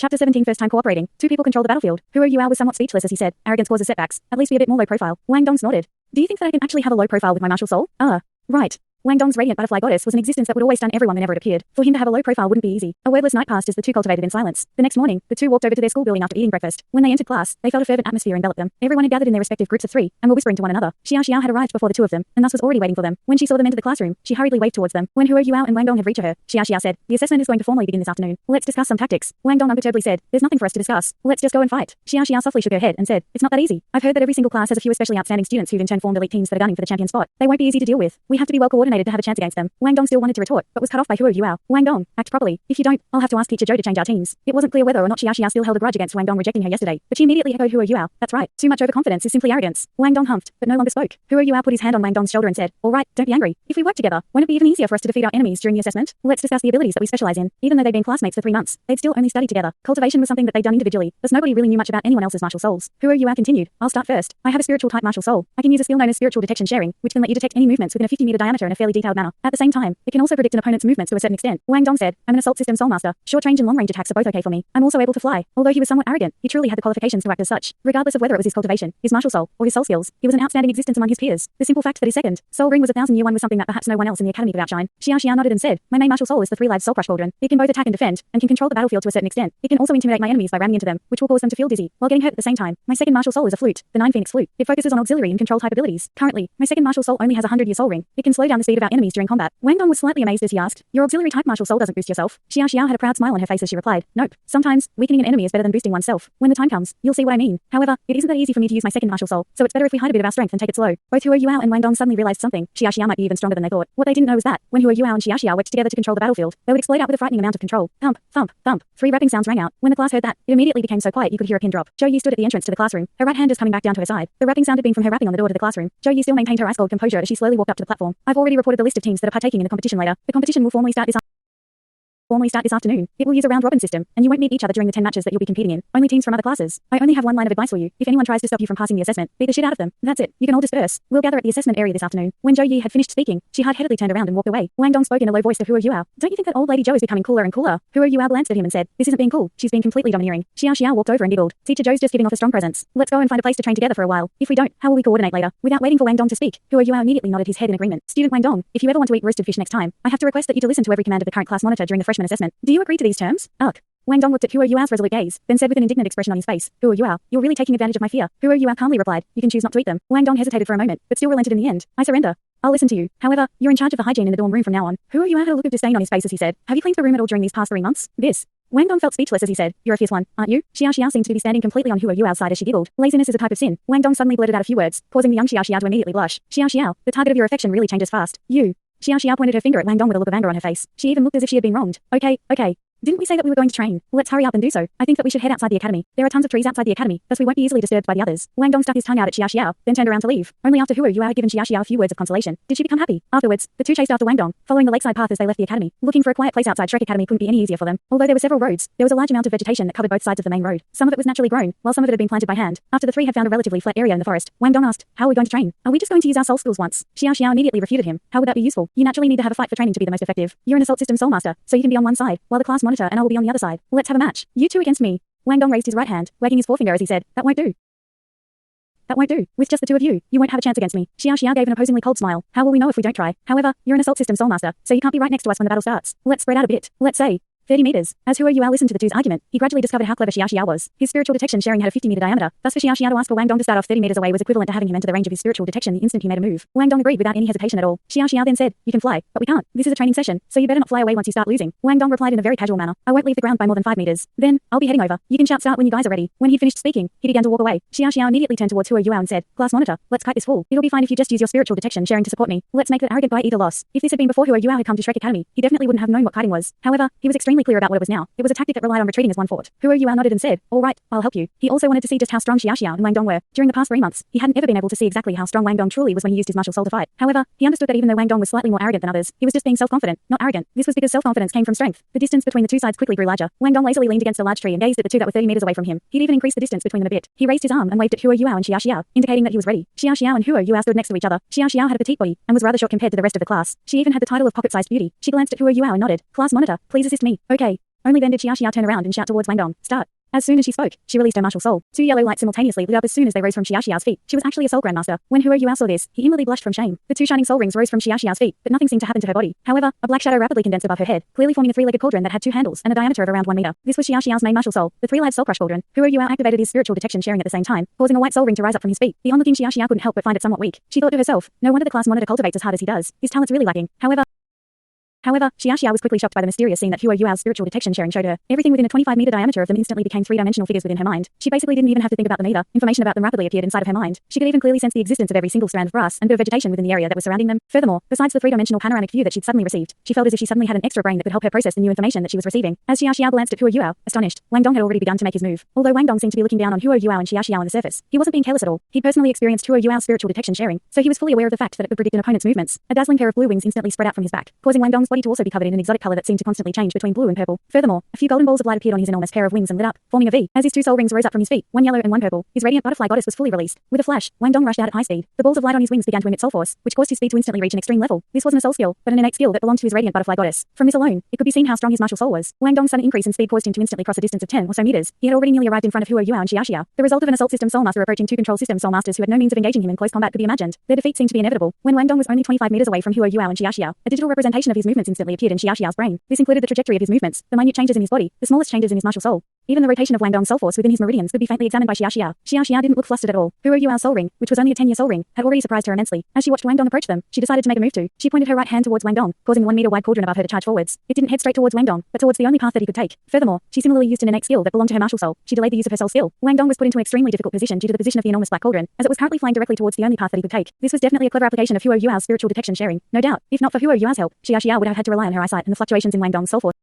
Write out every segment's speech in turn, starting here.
Chapter 17 First time cooperating. Two people control the battlefield. Huo Yuao was somewhat speechless as he said, arrogance causes setbacks. At least be a bit more low profile. Wang Dong's nodded. Do you think that I can actually have a low profile with my martial soul? Right. Wang Dong's radiant butterfly goddess was an existence that would always stun everyone whenever it appeared. For him to have a low profile wouldn't be easy. A wordless night passed as the two cultivated in silence. The next morning, the two walked over to their school building after eating breakfast. When they entered class, they felt a fervent atmosphere envelop them. Everyone had gathered in their respective groups of three, and were whispering to one another. Xiao Xiao had arrived before the two of them, and thus was already waiting for them. When she saw them enter the classroom, she hurriedly waved towards them. When Huo Yuao and Wang Dong had reached her, Xiao Xiao said, "The assessment is going to formally begin this afternoon. Let's discuss some tactics." Wang Dong unperturbedly said, "There's nothing for us to discuss. Let's just go and fight." Xiao Xiao softly shook her head and said, "It's not that easy. I've heard that every single class has a few especially outstanding students who've in turn formed elite teams that are gunning for the champion spot. They won't be easy to deal with. We have to be well coordinated to have a chance against them." Wang Dong still wanted to retort, but was cut off by Huo Yuao. "Wang Dong, act properly. If you don't, I'll have to ask Teacher Zhou to change our teams." It wasn't clear whether or not Xiao Xiao still held a grudge against Wang Dong rejecting her yesterday, but she immediately echoed Huo Yuao. "That's right. Too much overconfidence is simply arrogance." Wang Dong humphed, but no longer spoke. Huo Yuao put his hand on Wang Dong's shoulder and said, "All right, don't be angry. If we work together, won't it be even easier for us to defeat our enemies during the assessment? Let's discuss the abilities that we specialize in." Even though they'd been classmates for 3 months, they'd still only studied together. Cultivation was something that they'd done individually, thus nobody really knew much about anyone else's martial souls. Huo Yuao continued, "I'll start first. I have a spiritual type martial soul. I can use a skill known as spiritual detection sharing, which can let you detect any movements within a 50-meter diameter in a fairly detailed manner. At the same time, it can also predict an opponent's movements to a certain extent." Wang Dong said, "I'm an assault system soulmaster. Short range and long range attacks are both okay for me. I'm also able to fly." Although he was somewhat arrogant, he truly had the qualifications to act as such. Regardless of whether it was his cultivation, his martial soul, or his soul skills, he was an outstanding existence among his peers. The simple fact that his second soul ring was 1,000-year one was something that perhaps no one else in the academy could outshine. Xiao Xiao nodded and said, "My main martial soul is the three-lives soul crush cauldron. It can both attack and defend, and can control the battlefield to a certain extent. It can also intimidate my enemies by ramming into them, which will cause them to feel dizzy, while getting hurt at the same time. My second martial soul is a flute, the Nine Phoenix flute. It focuses on auxiliary and control type abilities. Currently, my second martial soul only has a 100-year soul ring. It can slow down the speed of our enemies during combat." Wang Dong was slightly amazed as he asked, "Your auxiliary type martial soul doesn't boost yourself?" Xiao Xiao had a proud smile on her face as she replied, "Nope. Sometimes, weakening an enemy is better than boosting oneself. When the time comes, you'll see what I mean. However, it isn't that easy for me to use my second martial soul, so it's better if we hide a bit of our strength and take it slow." Both Huo Yuao and Wang Dong suddenly realized something. Xiao Xiao might be even stronger than they thought. What they didn't know was that, when Huo Yuao and Xiao Xiao worked together to control the battlefield, they would explode out with a frightening amount of control. Thump, thump, thump. 3 rapping sounds rang out. When the class heard that, it immediately became so quiet you could hear a pin drop. Zhou Yi stood at the entrance to the classroom, her right hand just coming back down to her side. The rapping sound had been from her rapping on the door to the classroom. Zhou Yi still maintained her ice-cold composure as she slowly walked up to the platform. "I've already reported the list of teams that are partaking in the competition later. The competition will formally start this afternoon. It will use a round-robin system, and you won't meet each other during the 10 matches that you'll be competing in. Only teams from other classes. I only have one line of advice for you. If anyone tries to stop you from passing the assessment, beat the shit out of them. That's it. You can all disperse. We'll gather at the assessment area this afternoon." When Zhou Yi had finished speaking, she hard-headedly turned around and walked away. Wang Dong spoke in a low voice to Huo Yuao. "Don't you think that old lady Zhou is becoming cooler and cooler?" Huo Yuao glanced at him and said, "This isn't being cool. She's being completely domineering." Xiao Xiao walked over and giggled. "Teacher Zhou's just giving off a strong presence. Let's go and find a place to train together for a while. If we don't, how will we coordinate later?" Without waiting for Wang Dong to speak, Huo Yuao immediately nodded his head in agreement. "Student Wang Dong, if you ever want to eat roasted fish next time, I have to request that you to listen to every command of the current class monitor during the freshman assessment. Do you agree to these terms?" "Ugh." Wang Dong looked at Huo Yuao's resolute gaze, then said with an indignant expression on his face, "Huo Yuao, you're really taking advantage of my fear." Huo Yuao calmly replied, "You can choose not to eat them." Wang Dong hesitated for a moment, but still relented in the end. "I surrender. I'll listen to you. However, you're in charge of the hygiene in the dorm room from now on." Huo Yuao had a look of disdain on his face as he said, "Have you cleaned the room at all during these past 3 months?" "This." Wang Dong felt speechless as he said, "You're a fierce one, aren't you?" Xiao Xiao seemed to be standing completely on Huo Yuao's side as she giggled. "Laziness is a type of sin." Wang Dong suddenly blurted out a few words, causing the young Xiao Xiao to immediately blush. "Xiao Xiao, the target of your affection really changes fast. You." Xiao Xiao pointed her finger at Wang Dong with a look of anger on her face. She even looked as if she had been wronged. Okay. Didn't we say that we were going to train? Let's hurry up and do so. I think that we should head outside the academy. There are tons of trees outside the academy, thus we won't be easily disturbed by the others. Wang Dong stuck his tongue out at Xiao Xiao, then turned around to leave. Only after Huo Yuao had given Xiao Xiao a few words of consolation did she become happy. Afterwards, the two chased after Wang Dong, following the lakeside path as they left the academy. Looking for a quiet place outside Shrek Academy couldn't be any easier for them. Although there were several roads, there was a large amount of vegetation that covered both sides of the main road. Some of it was naturally grown, while some of it had been planted by hand. After the three had found a relatively flat area in the forest, Wang Dong asked, "How are we going to train? Are we just going to use our soul skills once?" Xiao Xiao immediately refuted him. "How would that be useful? You naturally need to have a fight for training to be the most effective. You're an assault system soul master, so you can be on one side, while the class monitor and I will be on the other side. Let's have a match. You two against me." Wang Dong raised his right hand, wagging his forefinger as he said, "That won't do. That won't do. With just the two of you, you won't have a chance against me." Xiao Xiao gave an opposingly cold smile. "How will we know if we don't try? However, you're an assault system soul master, so you can't be right next to us when the battle starts. Let's spread out a bit. Let's say 30 meters. As Huo Yuao listened to the two's argument, he gradually discovered how clever Xiao Xiao was. His spiritual detection sharing had a 50-meter diameter. Thus for Xiao Xiao to ask for Wang Dong to start off 30 meters away was equivalent to having him enter the range of his spiritual detection the instant he made a move. Wang Dong agreed without any hesitation at all. Xiao Xiao then said, "You can fly, but we can't. This is a training session, so you better not fly away once you start losing." Wang Dong replied in a very casual manner, "I won't leave the ground by more than 5 meters. Then, I'll be heading over. You can shout start when you guys are ready." When he finished speaking, he began to walk away. Xiao Xiao immediately turned towards Huo Yuao and said, "Class monitor, let's kite this fool. It'll be fine if you just use your spiritual detection sharing to support me. Let's make that arrogant guy eat a loss." If this had been before Huo Yuao had come to Shrek Academy, he definitely wouldn't have known what kiting was. However, he was extremely clear about what it was now. It was a tactic that relied on retreating as one fought. Huo Yuao nodded and said, "All right, I'll help you." He also wanted to see just how strong Xiao Xiao and Wang Dong were. During the past 3 months, he hadn't ever been able to see exactly how strong Wang Dong truly was when he used his martial soul to fight. However, he understood that even though Wang Dong was slightly more arrogant than others, he was just being self-confident, not arrogant. This was because self-confidence came from strength. The distance between the two sides quickly grew larger. Wang Dong lazily leaned against a large tree and gazed at the two that were 30 meters away from him. He'd even increased the distance between them a bit. He raised his arm and waved at Huo Yuao and Xiao Xiao, indicating that he was ready. Xiao Xiao and Huo Yuao stood next to each other. Xiao Xiao had a petite body and was rather short compared to the rest of the class. She even had the title of pocket-sized beauty. She glanced at Huo Yuao and nodded. "Class monitor, please assist me." "Okay." Only then did Xia Xia turn around and shout towards Wang Dong, "Start." As soon as she spoke, she released her martial soul. 2 yellow lights simultaneously lit up as soon as they rose from Xia Xia's feet. She was actually a soul grandmaster. When Huo Yuao saw this, he inwardly blushed from shame. The 2 shining soul rings rose from Xia Xia's feet, but nothing seemed to happen to her body. However, a black shadow rapidly condensed above her head, clearly forming a 3-legged cauldron that had 2 handles and a diameter of around 1 meter. This was Xia Xia's main martial soul, the 3-live soul crush cauldron. Huo Yuao activated his spiritual detection sharing at the same time, causing a white soul ring to rise up from his feet. The onlooking Xia Xia couldn't help but find it somewhat weak. She thought to herself, no wonder the class monitor cultivates as hard as he does. His talent's really lacking. However, Xia Xia was quickly shocked by the mysterious scene that Huo Yuao's spiritual detection sharing showed her. Everything within a 25-meter diameter of them instantly became 3-dimensional figures within her mind. She basically didn't even have to think about them either. Information about them rapidly appeared inside of her mind. She could even clearly sense the existence of every single strand of grass and bit of vegetation within the area that was surrounding them. Furthermore, besides the 3-dimensional panoramic view that she'd suddenly received, she felt as if she suddenly had an extra brain that could help her process the new information that she was receiving. As Xia Xia glanced at Huo Yuao, astonished, Wang Dong had already begun to make his move. Although Wang Dong seemed to be looking down on Huo Yuao and Xia Xia on the surface, he wasn't being careless at all. He'd personally experienced Huo Yuao's spiritual detection sharing, so he was fully aware of the fact that it could predict an opponent's movements. A dazzling pair of blue wings instantly spread out from his back, causing Wang Dong's body to also be covered in an exotic color that seemed to constantly change between blue and purple. Furthermore, a few golden balls of light appeared on his enormous pair of wings and lit up, forming a V. As his 2 soul rings rose up from his feet, 1 yellow and 1 purple, his radiant butterfly goddess was fully released. With a flash, Wang Dong rushed out at high speed. The balls of light on his wings began to emit soul force, which caused his speed to instantly reach an extreme level. This wasn't a soul skill, but an innate skill that belonged to his radiant butterfly goddess. From this alone, it could be seen how strong his martial soul was. Wang Dong's sudden increase in speed caused him to instantly cross a distance of 10 or so meters. He had already nearly arrived in front of Huo Yuao and Xia Xia. The result of an assault system soul master approaching 2 control system soul masters who had no means of engaging him in close combat could be imagined. Their defeat seemed to be inevitable. When Wang Dong was only 25 meters away from Huo Yuao and Xia Xia, a digital representation of his movements instantly appeared in Xia Xia's brain. This included the trajectory of his movements, the minute changes in his body, the smallest changes in his martial soul. Even the rotation of Wang Dong's soul force within his meridians could be faintly examined by Xia Xia. Xia Xia didn't look flustered at all. Huo Yuao's soul ring, which was only a 10-year soul ring, had already surprised her immensely. As she watched Wang Dong approach them, she decided to make a move too. She pointed her right hand towards Wang Dong, causing a 1-meter-wide cauldron above her to charge forwards. It didn't head straight towards Wang Dong, but towards the only path that he could take. Furthermore, she similarly used an innate skill that belonged to her martial soul. She delayed the use of her soul skill. Wang Dong was put into an extremely difficult position due to the position of the enormous black cauldron, as it was currently flying directly towards the only path that he could take. This was definitely a clever application of Huo Yuao's spiritual detection sharing. No doubt, if not for Huo Yuao's help, Xia Xia would have had to rely on her eyesight and the fluctuations in Wang Dong's soul force.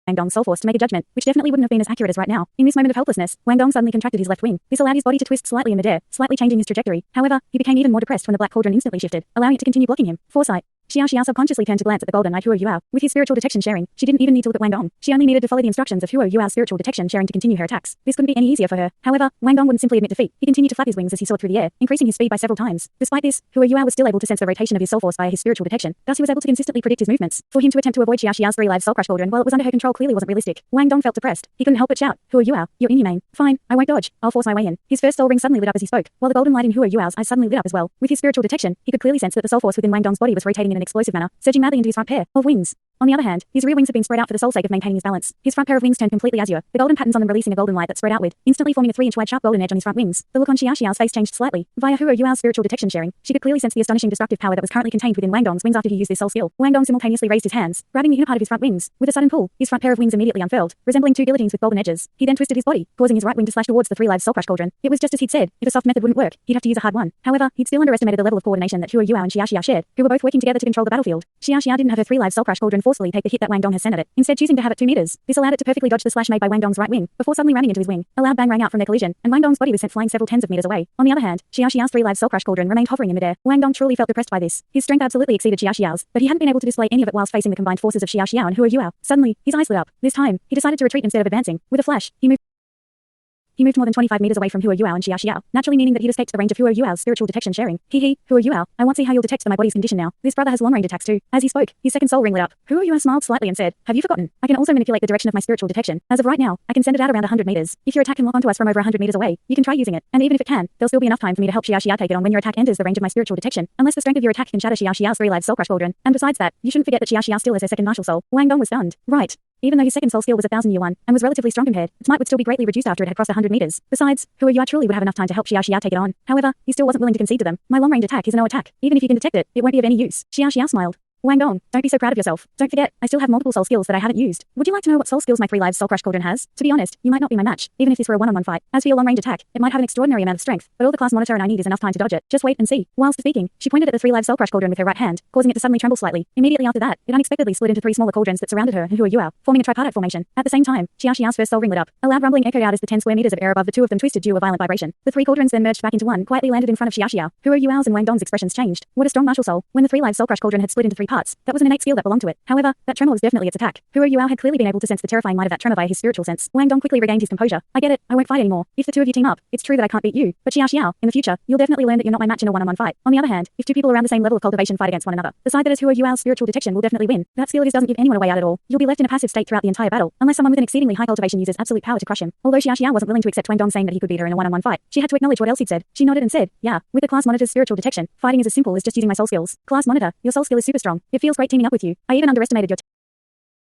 Wang Dong's soul force to make a judgment, which definitely wouldn't have been as accurate as right now. In this moment of helplessness, Wang Dong suddenly contracted his left wing. This allowed his body to twist slightly in midair, slightly changing his trajectory. However, he became even more depressed when the black cauldron instantly shifted, allowing it to continue blocking him. Foresight. Xia Xia subconsciously turned to glance at the golden-eyed Huo Yuao. With his spiritual detection sharing, she didn't even need to look at Wang Dong. She only needed to follow the instructions of Huo Yuao's spiritual detection sharing to continue her attacks. This couldn't be any easier for her. However, Wang Dong wouldn't simply admit defeat. He continued to flap his wings as he soared through the air, increasing his speed by several times. Despite this, Huo Yuao was still able to sense the rotation of his soul force via his spiritual detection. Thus, he was able to consistently predict his movements. For him to attempt to avoid Xia Xia's 3-live soul crush cauldron while it was under her control clearly wasn't realistic. Wang Dong felt depressed. He couldn't help but shout, "Huo Yuao, you're inhumane. Fine, I won't dodge. I'll force my way in." His first soul ring suddenly lit up as he spoke, while the golden light in Huo Yuao's eyes suddenly lit up as well. With his spiritual detection, he could clearly sense that the soul force within Wang Dong's body was rotating in an explosive manner, surging madly into his front pair of wings. On the other hand, his rear wings had been spread out for the sole sake of maintaining his balance. His front pair of wings turned completely azure, the golden patterns on them releasing a golden light that spread outward, instantly forming a 3-inch wide sharp golden edge on his front wings. The look on Xia Xia's face changed slightly. Via Huo Yuao's spiritual detection sharing, she could clearly sense the astonishing destructive power that was currently contained within Wang Dong's wings after he used this soul skill. Wang Dong simultaneously raised his hands, grabbing the inner part of his front wings. With a sudden pull, his front pair of wings immediately unfurled, resembling 2 guillotines with golden edges. He then twisted his body, causing his right wing to slash towards the 3-live soul crush cauldron. It was just as he'd said, if a soft method wouldn't work, he'd have to use a hard one. However, he'd still underestimated the level of coordination that Huo Yuao and Xia Xia shared, who were both working together to control the battlefield. Xia Xia didn't have her 3-live soul crush cauldron forcefully take the hit that Wang Dong had sent at it, instead choosing to have it 2 meters. This allowed it to perfectly dodge the slash made by Wang Dong's right wing, before suddenly ramming into his wing. A loud bang rang out from their collision, and Wang Dong's body was sent flying several tens of meters away. On the other hand, Xia Xia's 3-live soul crush cauldron remained hovering in midair. Wang Dong truly felt depressed by this. His strength absolutely exceeded Xia Xia's, but he hadn't been able to display any of it whilst facing the combined forces of Xia Xia and Huo Yuao. Suddenly, his eyes lit up. This time, he decided to retreat instead of advancing. With a flash, he moved more than 25 meters away from Huo Yuao and Xia Xia, naturally meaning that he'd escaped the range of Huo Yuao's spiritual detection sharing. Huo Yuao, I want to see how you'll detect my body's condition now. This brother has long-range attacks too. As he spoke, his second soul ring lit up. Huo Yuao smiled slightly and said, have you forgotten? I can also manipulate the direction of my spiritual detection. As of right now, I can send it out around 100 meters. If your attack can lock onto us from over 100 meters away, you can try using it. And even if it can, there'll still be enough time for me to help Xia Xia take it on when your attack enters the range of my spiritual detection, unless the strength of your attack can shatter Xia Xia's 3-live soul crush cauldron. And besides that, you shouldn't forget that Xia Xia still has her second martial soul. Wang Dong was stunned. Right. Even though his second soul skill was a 1,000-year one, and was relatively strong compared, its might would still be greatly reduced after it had crossed 100 meters. Besides, Huo Yuao truly would have enough time to help Xia Xia take it on. However, he still wasn't willing to concede to them. My long-range attack is a no attack. Even if you can detect it, it won't be of any use. Xia Xia smiled. Wang Dong, don't be so proud of yourself. Don't forget, I still have multiple soul skills that I haven't used. Would you like to know what soul skills my 3-live soul crush cauldron has? To be honest, you might not be my match, even if this were a one-on-one fight. As for your long-range attack, it might have an extraordinary amount of strength, but all the class monitor and I need is enough time to dodge it. Just wait and see. Whilst speaking, she pointed at the 3-live soul crush cauldron with her right hand, causing it to suddenly tremble slightly. Immediately after that, it unexpectedly split into 3 smaller cauldrons that surrounded her and Huo Yuao, forming a tripartite formation. At the same time, Xia Xia's first soul ring lit up. A loud rumbling echoed out as the 10 square meters of air above the two of them twisted due to a violent vibration. The 3 cauldrons then merged back into one, quietly landed in front of Xia Xia. Huo Yuao's and Wang Dong's expressions changed. What a strong martial soul. When the 3-live soul crush cauldron had split into 3 parts. That was an innate skill that belonged to it. However, that tremor was definitely its attack. Huru Yuao had clearly been able to sense the terrifying might of that tremor via his spiritual sense. Wang Dong quickly regained his composure. I get it. I won't fight anymore. If the two of you team up, it's true that I can't beat you. But Xiao, in the future, you'll definitely learn that you're not my match in a one-on-one fight. On the other hand, if two people around the same level of cultivation fight against one another, the side that has Huru Yuao's spiritual detection will definitely win. That skill of his doesn't give anyone a way out at all. You'll be left in a passive state throughout the entire battle, unless someone with an exceedingly high cultivation uses absolute power to crush him. Although Xiao wasn't willing to accept Wang Dong saying that he could beat her in a one-on-one fight, she had to acknowledge what else he'd said. She nodded and said, yeah, with the class monitor's spiritual detection, fighting is as simple as just using my soul skills. Class monitor, your soul skill is super strong. It feels great teaming up with you. I even underestimated your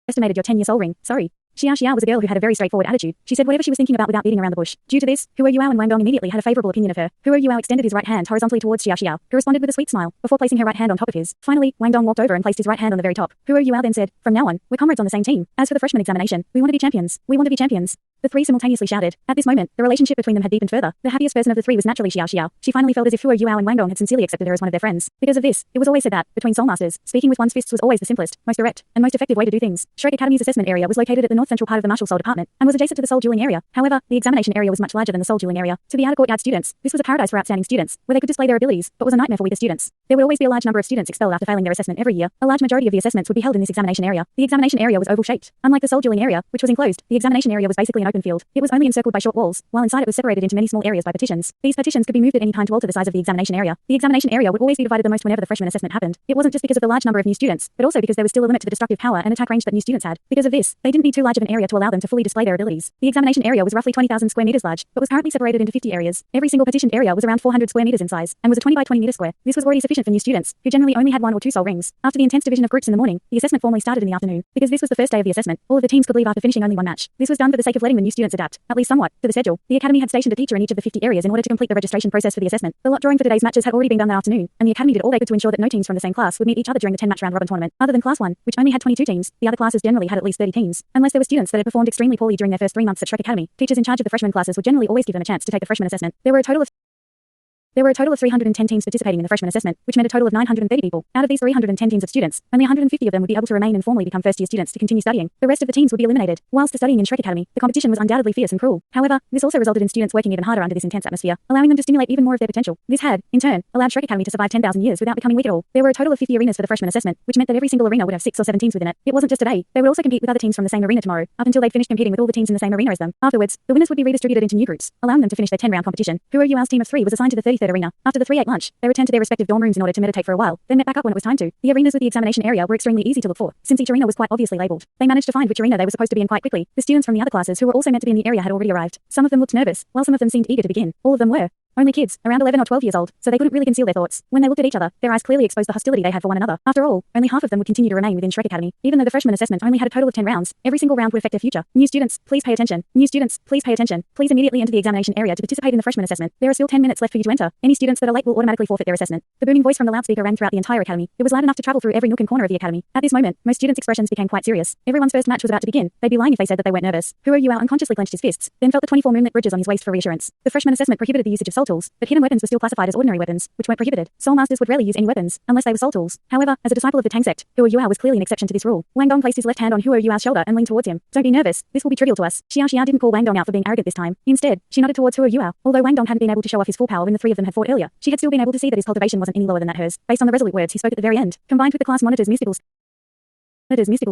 10-year soul ring. Sorry. Xiao was a girl who had a very straightforward attitude. She said whatever she was thinking about without beating around the bush. Due to this, Huru Yuao and Wang Dong immediately had a favorable opinion of her. Huru Yuao extended his right hand horizontally towards Xiao, who responded with a sweet smile, before placing her right hand on top of his. Finally, Wang Dong walked over and placed his right hand on the very top. Huru Yuao then said, from now on, we're comrades on the same team. As for the freshman examination, we want to be champions. We want to be champions. The three simultaneously shouted. At this moment, the relationship between them had deepened further. The happiest person of the three was naturally Xiao. She finally felt as if Huru Yuao and Wang Dong had sincerely accepted her as one of their friends. Because of this, it was always said that, between soul masters, speaking with one's fists was always the simplest, most direct, and most effective way to do things. Shrek Academy's assessment area was located at the north central part of the martial soul department, and was adjacent to the soul dueling area. However, the examination area was much larger than the soul dueling area. To the outer courtyard students, this was a paradise for outstanding students, where they could display their abilities, but was a nightmare for weaker students. There would always be a large number of students expelled after failing their assessment every year. A large majority of the assessments would be held in this examination area. The examination area was oval-shaped. Unlike the soul dueling area, which was enclosed, the examination area was basically an open field. It was only encircled by short walls, while inside it was separated into many small areas by partitions. These partitions could be moved at any time to alter the size of the examination area. The examination area would always be divided the most whenever the freshman assessment happened. It wasn't just because of the large number of new students, but also because there was still a limit to the destructive power and attack range that new students had. Because of this, they didn't need too large of an area to allow them to fully display their abilities. The examination area was roughly 20,000 square meters large, but was currently separated into 50 areas. Every single partitioned area was around 400 square meters in size, and was a 20 by 20 meter square. This was already sufficient for new students, who generally only had 1 or 2 soul rings. After the intense division of groups in the morning, the assessment formally started in the afternoon. Because this was the first day of the assessment, all of the teams could leave after finishing only one match. This was done for the sake of letting the new students adapt, at least somewhat, to the schedule. The academy had stationed a teacher in each of the 50 areas in order to complete the registration process for the assessment. The lot drawing for today's matches had already been done that afternoon, and the academy did all they could to ensure that no teams from the same class would meet each other during the 10-match round robin tournament. Other than class 1, which only had 22 teams, the other classes generally had at least 30 teams. Unless there were students that had performed extremely poorly during their first 3 months at Shrek Academy, teachers in charge of the freshman classes would generally always give them a chance to take the freshman assessment. There were a total of 310 teams participating in the freshman assessment, which meant a total of 930 people. Out of these 310 teams of students, only 150 of them would be able to remain and formally become first-year students to continue studying. The rest of the teams would be eliminated. Whilst studying in Shrek Academy, the competition was undoubtedly fierce and cruel. However, this also resulted in students working even harder under this intense atmosphere, allowing them to stimulate even more of their potential. This had, in turn, allowed Shrek Academy to survive 10,000 years without becoming weak at all. There were a total of 50 arenas for the freshman assessment, which meant that every single arena would have 6 or 7 teams within it. It wasn't just today. They would also compete with other teams from the same arena tomorrow, up until they'd finished competing with all the teams in the same arena as them. Afterwards, the winners would be redistributed into new groups, allowing them to finish their 10-round competition. Huru Yuao's team of 3 was assigned to the 33rd arena. After the 3-8 lunch, they returned to their respective dorm rooms in order to meditate for a while, then met back up when it was time to. The arenas with the examination area were extremely easy to look for, since each arena was quite obviously labeled. They managed to find which arena they were supposed to be in quite quickly. The students from the other classes who were also meant to be in the area had already arrived. Some of them looked nervous, while some of them seemed eager to begin. All of them were only kids, around 11 or 12 years old, so they couldn't really conceal their thoughts. When they looked at each other, their eyes clearly exposed the hostility they had for one another. After all, only half of them would continue to remain within Shrek Academy. Even though the freshman assessment only had a total of 10 rounds, every single round would affect their future. New students, please pay attention. New students, please pay attention. Please immediately enter the examination area to participate in the freshman assessment. There are still 10 minutes left for you to enter. Any students that are late will automatically forfeit their assessment. The booming voice from the loudspeaker rang throughout the entire academy. It was loud enough to travel through every nook and corner of the academy. At this moment, most students' expressions became quite serious. Everyone's first match was about to begin. They'd be lying if they said that they weren't nervous. Huru Yuao unconsciously clenched his fists, then felt the 24 moonlit bridges on his waist for reassurance. The freshman assessment prohibited the usage of soul tools, but hidden weapons were still classified as ordinary weapons, which weren't prohibited. Soul masters would rarely use any weapons, unless they were soul tools. However, as a disciple of the Tang sect, Huru Yuao was clearly an exception to this rule. Wang Dong placed his left hand on Huru Yuao's shoulder and leaned towards him. Don't be nervous. This will be trivial to us. Xiao didn't call Wang Dong out for being arrogant this time. Instead, she nodded towards Huru Yuao. Although Wang Dong hadn't been able to show off his full power when the 3 of them had fought earlier, she had still been able to see that his cultivation wasn't any lower than that hers, based on the resolute words he spoke at the very end. Combined with the class monitor's mystical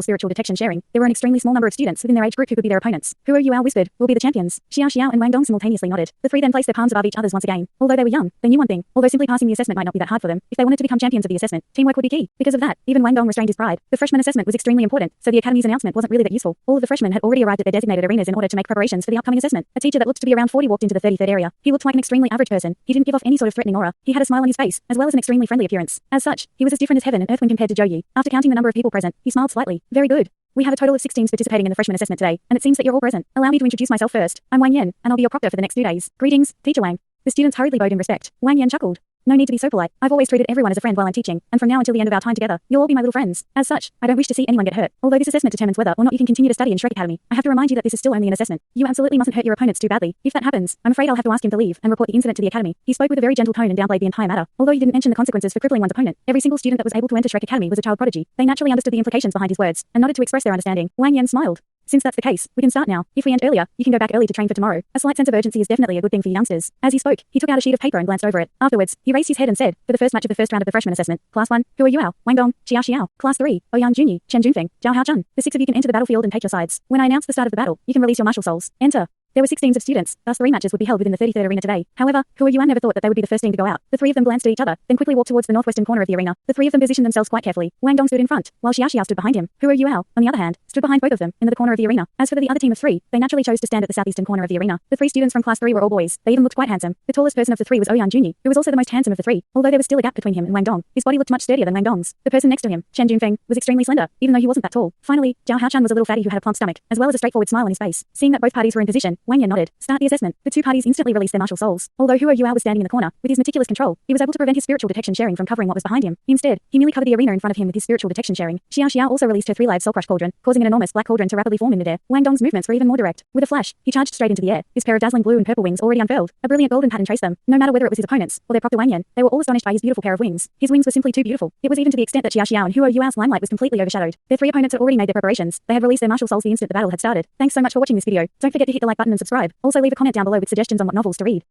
spiritual detection sharing, there were an extremely small number of students within their age group who could be their opponents. Huru Yuao whispered, we'll be the champions. Xiao and Wang Dong simultaneously nodded. The 3 then placed their palms above each other's once again. Although they were young, they knew one thing. Although simply passing the assessment might not be that hard for them, if they wanted to become champions of the assessment, teamwork would be key. Because of that, even Wang Dong restrained his pride. The freshman assessment was extremely important, so the academy's announcement wasn't really that useful. All of the freshmen had already arrived at their designated arenas in order to make preparations for the upcoming assessment. A teacher that looked to be around 40 walked into the 33rd area. He looked like an extremely average person. He didn't give off any sort of threatening aura. He had a smile on his face, as well as an extremely friendly appearance. As such, he was as different as heaven and earth when compared to Zhou Yi. After counting the number of people present, he smiled slightly. Very good. We have a total of 6 teams participating in the freshman assessment today, and it seems that you're all present. Allow me to introduce myself first. I'm Wang Yan, and I'll be your proctor for the next 2 days. Greetings, Teacher Wang. The students hurriedly bowed in respect. Wang Yan chuckled. No need to be so polite. I've always treated everyone as a friend while I'm teaching, and from now until the end of our time together, you'll all be my little friends. As such, I don't wish to see anyone get hurt. Although this assessment determines whether or not you can continue to study in Shrek Academy, I have to remind you that this is still only an assessment. You absolutely mustn't hurt your opponents too badly. If that happens, I'm afraid I'll have to ask him to leave and report the incident to the academy. He spoke with a very gentle tone and downplayed the entire matter. Although he didn't mention the consequences for crippling one's opponent, every single student that was able to enter Shrek Academy was a child prodigy. They naturally understood the implications behind his words and nodded to express their understanding. Wang Yan smiled. Since that's the case, we can start now. If we end earlier, you can go back early to train for tomorrow. A slight sense of urgency is definitely a good thing for youngsters. As he spoke, he took out a sheet of paper and glanced over it. Afterwards, he raised his head and said, for the first match of the first round of the freshman assessment, Class 1, who are you? Wang Dong, Xiao Xiao. Class 3, Ouyang Junyi, Chen Junfeng, Zhao Haochun. The 6 of you can enter the battlefield and take your sides. When I announce the start of the battle, you can release your martial souls. Enter. There were 6 teams of students, thus 3 matches would be held within the 33rd arena today. However, Hua Yuan never thought that they would be the first team to go out. The 3 of them glanced at each other, then quickly walked towards the northwestern corner of the arena. The 3 of them positioned themselves quite carefully. Wang Dong stood in front, while Xiao Xiao stood behind him. Hua Yuan, on the other hand, stood behind both of them, in the corner of the arena. As for the other team of 3, they naturally chose to stand at the southeastern corner of the arena. The 3 students from Class 3 were all boys. They even looked quite handsome. The tallest person of the 3 was Ouyang Junyi, who was also the most handsome of the 3, although there was still a gap between him and Wang Dong. His body looked much sturdier than Wang Dong's. The person next to him, Chen Junfeng, was extremely slender, even though he wasn't that tall. Finally, Zhao Haochun was a little fatty who had a plump stomach, as well as a straightforward smile on his face. Seeing that both parties were in position, Wang Yan nodded. Start the assessment. The 2 parties instantly released their martial souls. Although Hua Yuan was standing in the corner, with his meticulous control, he was able to prevent his spiritual detection sharing from covering what was behind him. Instead, he merely covered the arena in front of him with his spiritual detection sharing. Xiao Xiao also released her 3 live soul crush cauldron, causing an enormous black cauldron to rapidly form in midair. Wang Dong's movements were even more direct. With a flash, he charged straight into the air, his pair of dazzling blue and purple wings already unfurled. A brilliant golden pattern traced them. No matter whether it was his opponents, or their proctor Wang Yan, they were all astonished by his beautiful pair of wings. His wings were simply too beautiful. It was even to the extent that Xiao Xiao and Hua Yuan's limelight was completely overshadowed. Their 3 opponents had already made their preparations. They had released their martial souls the instant the battle had started. Thanks so much for watching this video. Don't forget to hit the like button and subscribe. Also leave a comment down below with suggestions on what novels to read.